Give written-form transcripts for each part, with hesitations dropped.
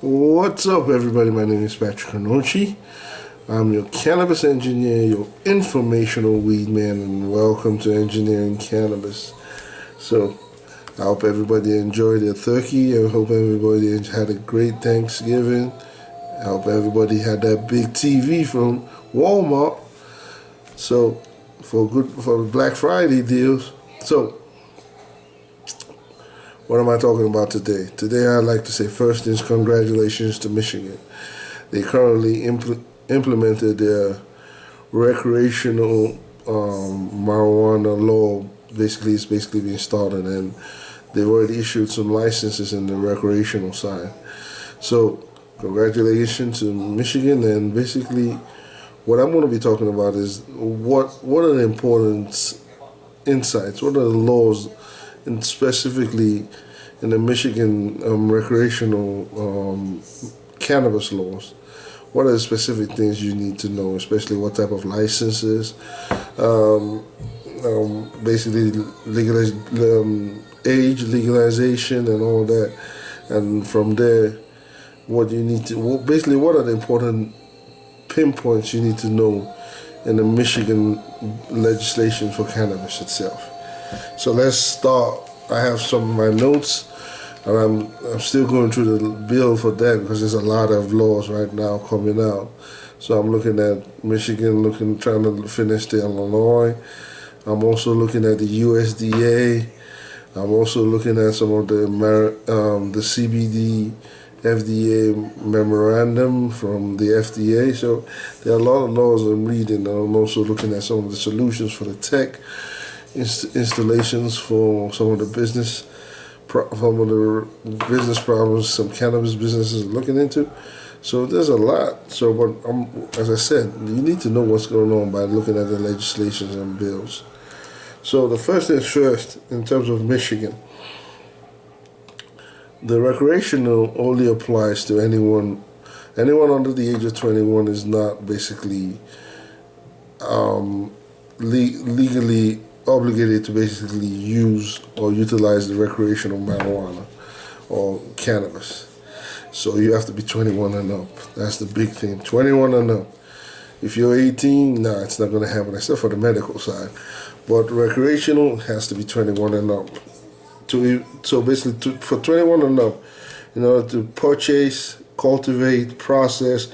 What's up, everybody? My name is Patrick Anochi. I'm your cannabis engineer, your informational weed man, and welcome to Engineering Cannabis. So, I hope everybody enjoyed their turkey. I hope everybody had a great Thanksgiving. I hope everybody had that big TV from Walmart. So, for Black Friday deals. So, what am I talking about today? Today, I'd like to say first is congratulations to Michigan. They currently implemented their recreational marijuana law. Basically, it's basically being started, and they've already issued some licenses in the recreational side. So, congratulations to Michigan. And basically, what I'm going to be talking about is what are the important insights, what are the laws, and specifically in the Michigan recreational cannabis laws. What are the specific things you need to know, especially what type of licenses, basically age legalization and all that, and from there, what you need to, basically what are the important pinpoints you need to know in the Michigan legislation for cannabis itself. So let's start. I have some of my notes, and I'm still going through the bill for that because there's a lot of laws right now coming out. So I'm looking at Michigan, trying to finish the Illinois. I'm also looking at the USDA. I'm also looking at some of the CBD FDA memorandum from the FDA. So there are a lot of laws I'm reading. I'm also looking at some of the solutions for the tech installations for some of the business problems some cannabis businesses are looking into. So there's a lot. So, but as I said, you need to know what's going on by looking at the legislations and bills. So the first thing first, in terms of Michigan, the recreational only applies to anyone under the age of 21 is not basically legally obligated to basically use or utilize the recreational marijuana or cannabis. So you have to be 21 and up. That's the big thing. 21 and up. If you're 18, nah, it's not going to happen, except for the medical side. But recreational has to be 21 and up. So basically, for 21 and up, in order to purchase, cultivate, process,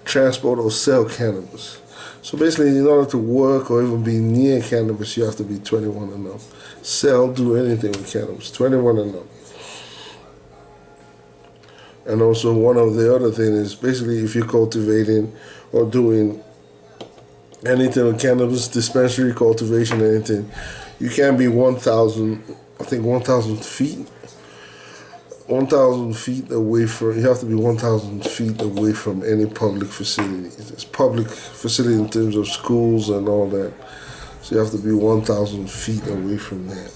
transport, or sell cannabis. So basically, in order to work or even be near cannabis, you have to be 21 and up. Do anything with cannabis, 21 and up. And also, one of the other things is basically if you're cultivating or doing anything with cannabis, dispensary cultivation, anything, you can't be 1,000 feet. 1,000 feet away from, you have to be 1,000 feet away from any public facility. It's public facility in terms of schools and all that. So you have to be 1,000 feet away from that.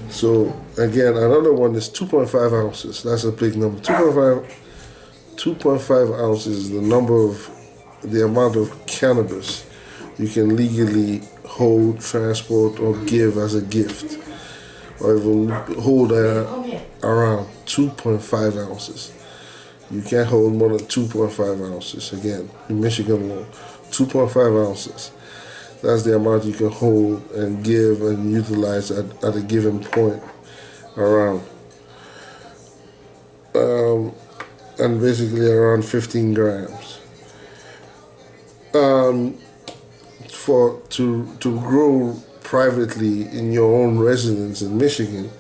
So again, another one is 2.5 ounces. That's a big number. 2.5 ounces is the amount of cannabis you can legally hold, transport, or give as a gift, or even hold around 2.5 ounces. You can't hold more than 2.5 ounces. Again, in Michigan law, 2.5 ounces. That's the amount you can hold and give and utilize at a given point around. And basically around 15 grams. To grow privately in your own residence in Michigan,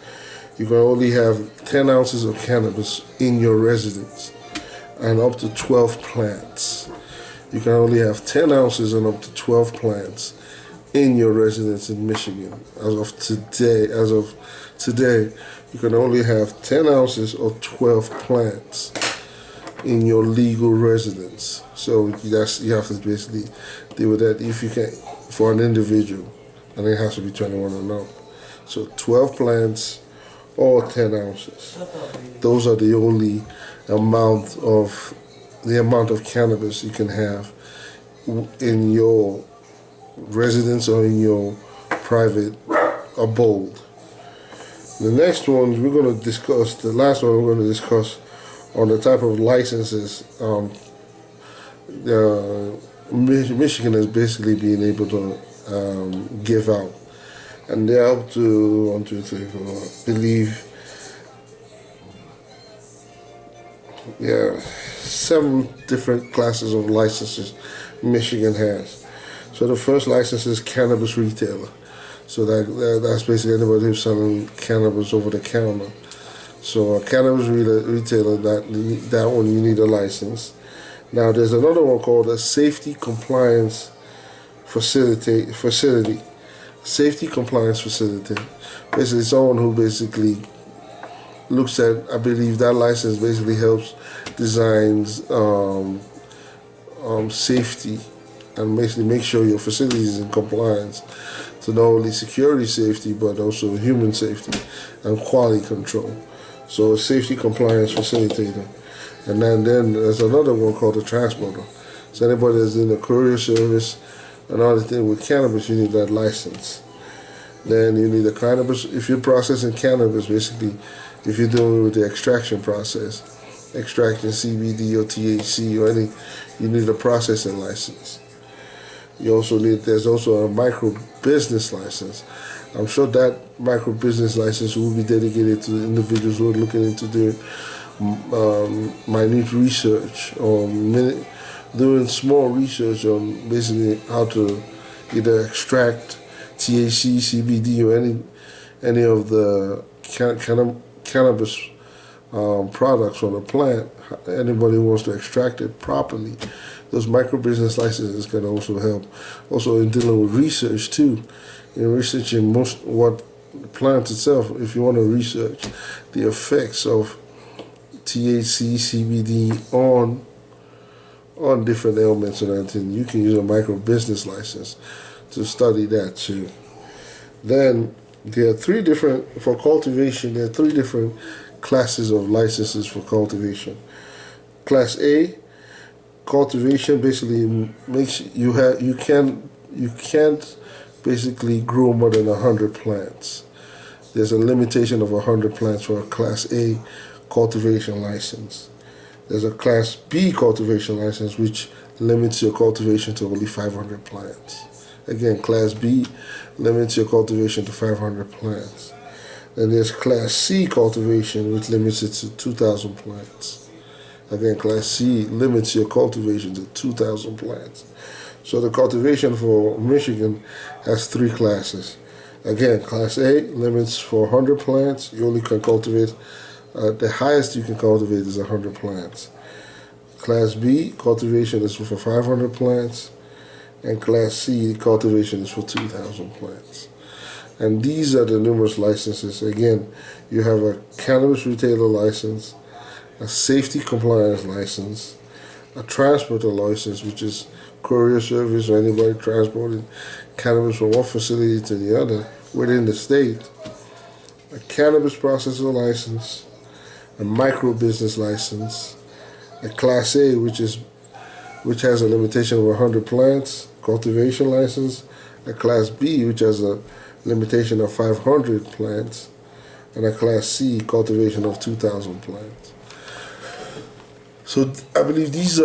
you can only have 10 ounces of cannabis in your residence and up to 12 plants. You can only have 10 ounces and up to 12 plants in your residence in Michigan. As of today, you can only have 10 ounces or 12 plants in your legal residence. So you have to basically deal with that. If you can, for an individual, and it has to be 21 and up. So 12 plants or 10 ounces. Those are the only amount of cannabis you can have in your residence or in your private abode. The next one we're going to discuss, the last one we're going to discuss on the type of licenses Michigan is basically being able to give out. And they're up to 1, 2, 3, 4, I believe, yeah, 7 different classes of licenses Michigan has. So the first license is cannabis retailer. So that's basically anybody who's selling cannabis over the counter. So a cannabis retailer, that one you need a license. Now there's another one called a safety compliance facility. Safety compliance facility. Basically someone who basically looks at, I believe that license basically helps designs safety and basically make sure your facility is in compliance to not only security safety but also human safety and quality control. So a safety compliance facilitator. And then there's another one called a transporter. So anybody that's in the courier service and other thing with cannabis, you need that license. Then you need a cannabis, if you're processing cannabis, basically, if you're doing it with the extraction process, extraction CBD or THC or any, you need a processing license. You also need, there's also a micro business license. I'm sure that micro business license will be dedicated to individuals who are looking into doing minute research or doing small research on basically how to either extract THC, CBD, or any of the cannabis products from the plant. Anybody who wants to extract it properly, those micro business licenses can also help. Also in dealing with research too, in researching what the plant itself. If you want to research the effects of THC, CBD on different ailments and everything, you can use a micro business license to study that too. Then there are for cultivation, there are 3 different classes of licenses for cultivation. Class A, cultivation basically makes you can't basically grow more than 100 plants. There's a limitation of 100 plants for a Class A cultivation license. There's a Class B cultivation license which limits your cultivation to only 500 plants. Again, Class B limits your cultivation to 500 plants. Then there's Class C cultivation, which limits it to 2,000 plants. Again, Class C limits your cultivation to 2,000 plants. So the cultivation for Michigan has 3 classes. Again, Class A limits for 100 plants. You only can cultivate, the highest you can cultivate is 100 plants. Class B cultivation is for 500 plants. And Class C cultivation is for 2,000 plants. And these are the numerous licenses. Again, you have a cannabis retailer license, a safety compliance license, a transporter license, which is courier service or anybody transporting cannabis from one facility to the other within the state, a cannabis processor license, a micro business license, a Class A, which has a limitation of 100 plants, cultivation license, a Class B, which has a limitation of 500 plants, and a Class C, cultivation of 2,000 plants. So I believe these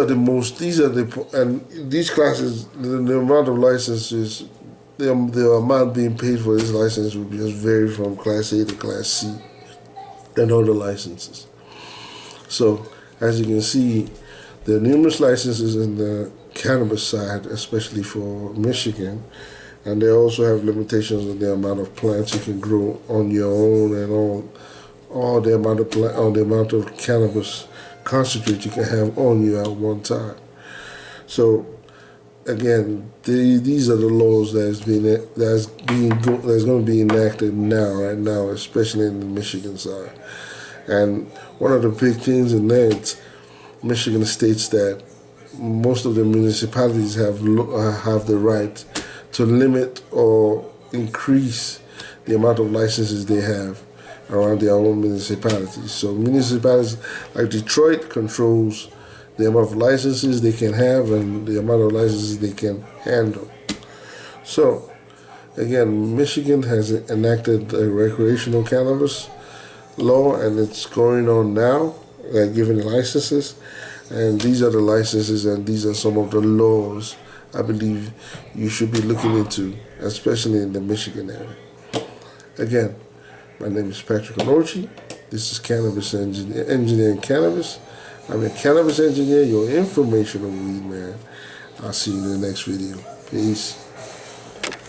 classes, the amount of licenses, the amount being paid for this license will just vary from Class A to Class C and other licenses. So as you can see, there are numerous licenses in the cannabis side, especially for Michigan, and they also have limitations on the amount of plants you can grow on your own and all the amount of cannabis concentrate you can have on you at one time. So again, these are the laws that's going to be enacted right now, especially in the Michigan side. And one of the big things in that, Michigan states that most of the municipalities have the right to limit or increase the amount of licenses they have around their own municipalities. So municipalities like Detroit controls the amount of licenses they can have and the amount of licenses they can handle. So again, Michigan has enacted a recreational cannabis law, and it's going on now. giving licenses, and these are the licenses and these are some of the laws I believe you should be looking into, especially in the Michigan area. Again, my name is Patrick Onochi. This is Cannabis Engineering Cannabis. I'm a cannabis engineer, your informational weed man. I'll see you in the next video. Peace.